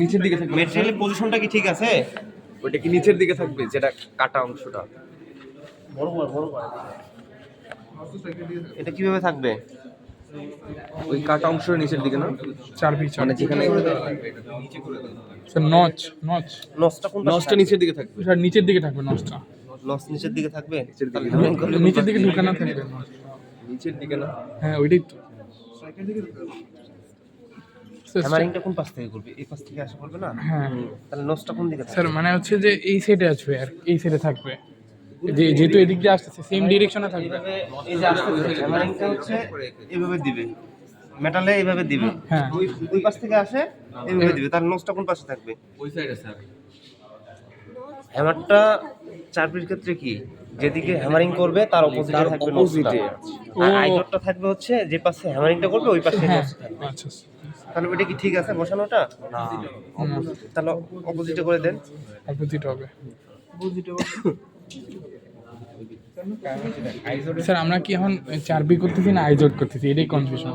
নিচের দিকে থাকবে। ম্যাটেরিয়ালের পজিশনটা কি ঠিক আছে? ওইটা কি নিচের দিকে থাকবে, যেটা কাটা অংশটা? এটা কিভাবে থাকবে? ওই কাটা অংশের নিচের দিকে না, 4 পিস মানে যেখানে স্যার নচ নচ নসটা কোন পাশে নচটা থাকবে? নিচের দিকে থাকবে। স্যার নিচের দিকে থাকবে নচটা, নস নিচের দিকে থাকবে? তাহলে নিচের দিকে ঢুকানো থাকবে। নিচের দিকে না, হ্যাঁ ওইটাই তো স্যার, হ্যামারিংটা কোন পাশ থেকে করবে? এই পাশ থেকে আসা করবে না? হ্যাঁ তাহলে নসটা কোন দিকে স্যার থাকবে? মানে হচ্ছে যে এই সাইডে আসবে আর এই সাইডে থাকবে, যেহেতু এদিক দিয়ে আসতেছে সেম ডিরেকশনে থাকবে। এইভাবে এই যে আসছে হ্যামারিংটা হচ্ছে এইভাবে দিবে, মেটালে এইভাবে দিবে। হ্যাঁ ওই পাশ থেকে আসে এইভাবে দিবে, তার নসটা কোন পাশে থাকবে? ওই সাইডে স্যার। হ্যামারটা চারপির ক্ষেত্রে কি, যেদিকে হ্যামারিং করবে তার অপোজিটে তার থাকবে opposite-এ নসটা। আর আইডরটা থাকবে হচ্ছে যে পাশে হ্যামারিংটা করবে ওই পাশে হ্যাঁ নস থাকবে। আচ্ছা তাহলে ওইটা কি ঠিক আছে বসানোটা? তাহলে অপোজিটে করে দেন। অপোজিট হবে। স্যার আমরা কি এখন 4 পি করতেছি না আইজট করতেছি, এটাই কনফিউশন।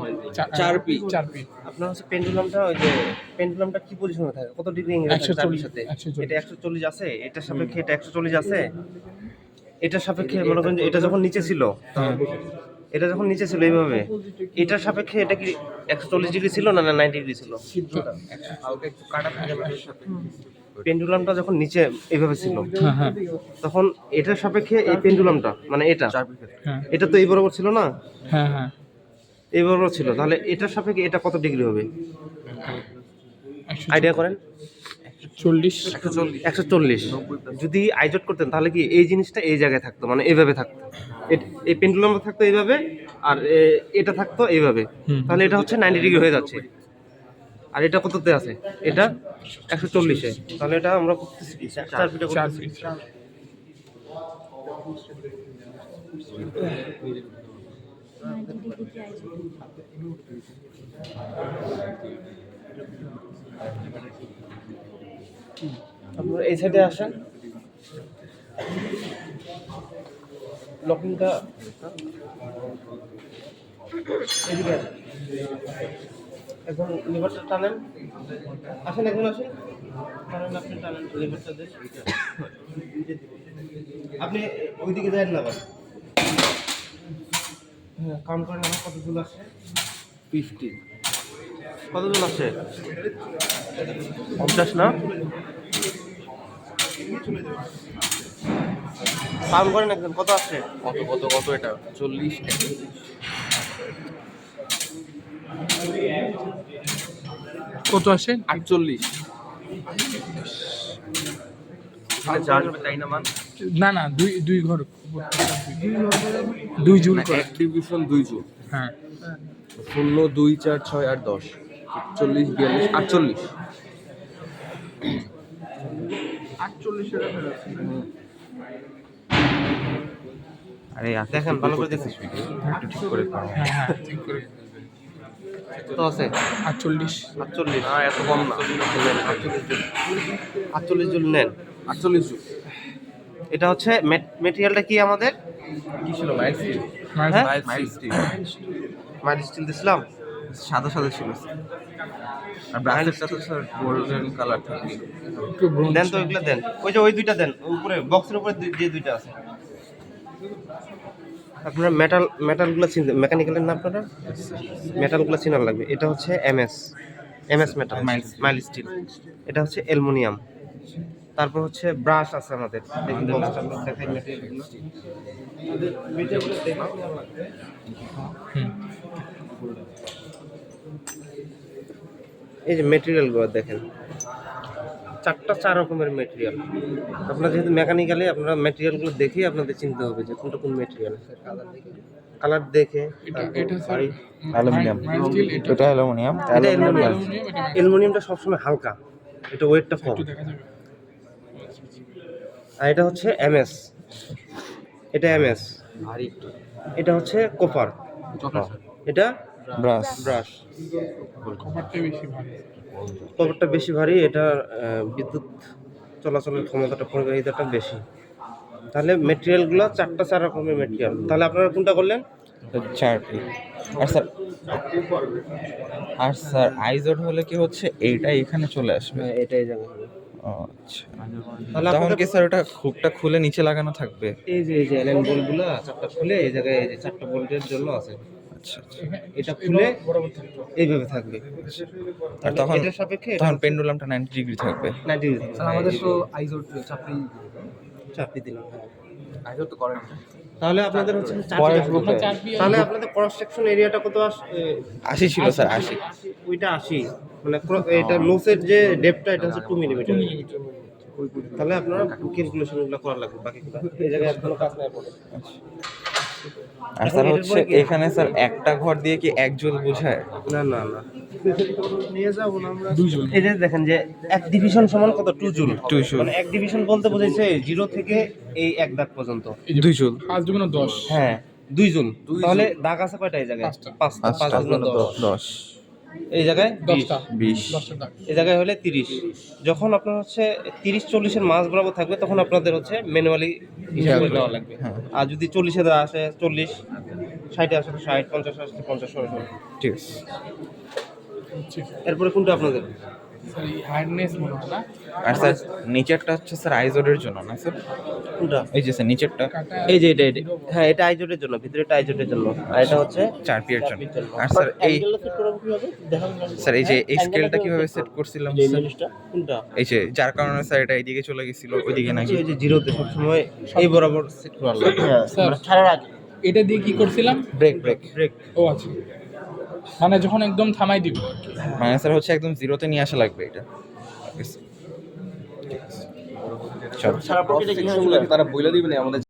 4P 4 পি আপনার হচ্ছে পেন্ডুলামটা, ওই যে পেন্ডুলামটা কি পজিশনে থাকে, কত ডিগ্রি অ্যাঙ্গেলে থাকে 140 চাবির সাথে? 140 এটা 140 আছে, এটার সাপেক্ষে এটা 140 আছে, এটার সাপেক্ষে মনে করেন যে এটা যখন নিচে ছিল, এটা যখন নিচে ছিল এইভাবে, এটার সাপেক্ষে এটা কি 140 ডিগ্রি ছিল না 90 ডিগ্রি ছিল? হালকা একটু কাটা থাকে না এর সাথে। পেন্ডুলামটা যখন নিচে এইভাবে ছিল, হ্যাঁ হ্যাঁ তখন এটার সাপেক্ষে এই পেন্ডুলামটা মানে এটা, 4P ক্ষেত্রে হ্যাঁ এটা তো এই বরাবর ছিল না, হ্যাঁ হ্যাঁ এই বরাবর ছিল, তাহলে এটার সাপেক্ষে এটা কত ডিগ্রি হবে আইডিয়া করেন? 40 140। যদি আইজট করতেন তাহলে কি এই জিনিসটা এই জায়গায় থাকতো, মানে এইভাবে থাকতো, এই পেন্ডুলামটা থাকতো এইভাবে, আর এটা থাকতো এইভাবে, তাহলে এটা হচ্ছে 90 ডিগ্রি হয়ে যাচ্ছে। আর এটা কততে আছে? এটা 140-এ, তাহলে এটা আমরা করতেছি কি 4 ফিটে 4 করতেছি। পি। আপনারা এই সাইডে আসেন, লকিংটা এদিকে আসেন, এখন লিভারটা টানেন, আসেন এখন আসেন, টানেন, আপনি টানেন লিভারটা দেন, আপনি ওইদিকে যান না আবার। হ্যাঁ কাউন্ট করেন আমার কত জুল আসছে, 50 কত জুল আসছে? 50 না? কাউন্ট করেন একদম কত আসছে? কত কত কত এটা 40 কত আসে? 48। এখানে যা আসবে তাই না মান? না না দুই ঘর 2 জুল করে। এক ডিভিশন 2 জুল। হ্যাঁ 0 2 4 6 8 10 40 42 48। আরে দেখেন ভালো করে দেখেন একটু ঠিক করে করো। হ্যাঁ হ্যাঁ ঠিক করে। কত আছে? 48 48। না এত কম না, 48 জুল নেন। 48 জুল। এটা হচ্ছে মেটেরিয়ালটা কি আমাদের? কি ছিল মাইল স্টিল? হ্যাঁ? মাইল স্টিল মাইল স্টিল দিছিলাম। সাদা সাদা ছিল আর ব্রাসেরটা তো স্যার গোল্ডেন কালার থাকে। একটু ব্রোঞ্জ। দেন তো ওইগুলো দেন, ওই যে ওই দুইটা দেন, উপরে বক্সের উপরে যে দুইটা আছে। আপনারা মেটালগুলো চিনতে, মেকানিক্যালের না আপনারা, মেটালগুলো চিনার লাগবে। এটা হচ্ছে এমএস মেটাল, মাইল স্টিল। এটা হচ্ছে অ্যালুমিনিয়াম। তারপর হচ্ছে ব্রাশ আছে আমাদের, দেখি বক্সটা আমরা দেখাই মেটেরিয়ালগুলো। হুম এই যে মেটেরিয়ালগুলো দেখেন, 4 রকমের মেটেরিয়াল। আপনারা যেহেতু মেকানিক্যালি, আপনারা মেটেরিয়ালগুলো দেখেই আপনাদের চিনতে হবে যে কোনটা কোন মেটেরিয়াল। কালার দেখে এটা স্যার অ্যালুমিনিয়াম, মাইল স্টিল। এটা এটা অ্যালুমিনিয়াম, এটা অ্যালুমিনিয়াম, অ্যালুমিনিয়াম। এটা অ্যালুমিনিয়ামটা সবসময় হালকা, এটা ওয়েটটা কম। একটু দেখা যাবে। আর এটা হচ্ছে এমএস, এটা এমএস। এটা হচ্ছে কপার, এটা ব্রাশ, ব্রাশ। কভারটা বেশি ভারী। কপারটা বেশি ভারী, এটা বিদ্যুৎ চলাচলের ক্ষমতাটা, পরিবাহিতাটা বেশি। তাহলে মেটেরিয়ালগুলো 4 রকমের মেটেরিয়াল। তাহলে আপনারা কোনটা করলেন? থাকতো। 4 পি। আর স্যার আইজোড হলে কি হচ্ছে এইটা এখানে চলে আসবে। হ্যাঁ, এটা এই জায়গায় হবে। ও আচ্ছা, তাহলে তখন আপনাদের কি স্যার ওটা হুকটা খুলে নিচে লাগানো থাকবে? এই যে অ্যালেন বোল্টগুলো চারটা খুলে এই জায়গায় এই যে চারটা বোল্টের জন্য আছে, আচ্ছা আচ্ছা। এটা খুলে বরাবর থাকতো। এইভাবে থাকবে। আর তখন এটার সাপেক্ষে তখন পেন্ডুলামটা 90 ডিগ্রি থাকবে। 90 ডিগ্রি স্যার আমাদের তো আইজোড চাপি দিলাম। আইজোড তো করেন না। তাহলে আপনাদের হচ্ছে পরের চারটি গ্রুপে আমরা 4 পি তাহলে আপনাদের ক্রস সেকশন এরিয়াটা কত 80 ছিল স্যার, 80। ওইটা 80, মানে এটা নোসের যে ডেপথটা এটা হচ্ছে 2 মিলিমিটার। তাহলে আপনারা ক্যালকুলেশনগুলো করা লাগবে, বাকিগুলো এই জায়গায় এখনো কাজ নাই পড়ে। আর স্যার হচ্ছে এখানে স্যার একটা ঘর দিয়ে কি 1 জুল বোঝায়? না না না, নিয়ে যাবো না আমরা। 2 জন। এই যে দেখেন যে এক ডিভিশন সমান কত 2 জুল। 2 জুল। মানে এক ডিভিশন বলতে বোঝাইছে 0 থেকে এই এক দাগ পর্যন্ত। 2 জুল। 5 দুগুণ 10। হ্যাঁ 2 জুল। তাহলে দাগ আছে কয়টা এই জায়গায়? 5টা। 5টা, 5 গুণ 10। 10 এই জায়গায় 10টা 20 10টা দাগ। এই জায়গায় হলে 30। যখন আপনার হচ্ছে 30-40 এর মাঝ বরাবর থাকবে তখন আপনাদের হচ্ছে ম্যানুয়ালি হিসাব করে দেওয়া লাগবে। আর যদি 40 এ আসে 40, 60 এ আসে 60, 50 এ আসে 50 সরাসরি। ঠিক আছে। ঠিক। এরপরে কোনটা আপনাদের? স্যার এই হার্ডনেস মনে হয় না। আর স্যার নিচেরটা হচ্ছে স্যার আইজোডের জন্য না স্যার? কোনটা? এই যে স্যার নিচেরটা কাটা এই যে এটা হ্যাঁ, এটা আইজোটের জন্য, ভিতরেটা আইজোটের জন্য, আর এটা হচ্ছে 4 পি এর জন্য। আর স্যার এই স্যার এই যে এই স্কেলটা কিভাবে সেট করছিলাম এই স্যার? জিনিসটা কোনটা? এই যে যার কারণে স্যার এটা এইদিকে চলে গেছিল, ওইদিকে নাকি? এই যে জিরোতে সবসময় এই বরাবর সেট করা লাগবে। স্যার ছাড়ার আগে এটা দিয়ে কি করছিলাম? Break break. ও আচ্ছা, মানে যখন একদম থামাই দিব। মানে স্যার হচ্ছে একদম জিরোতে নিয়ে আসা লাগবে এটা। Okay sir. ঠিক আছে। চল। সারা প্রক্রিয়াটা কিভাবে চলে তারা বলে দিবেন আমাদের।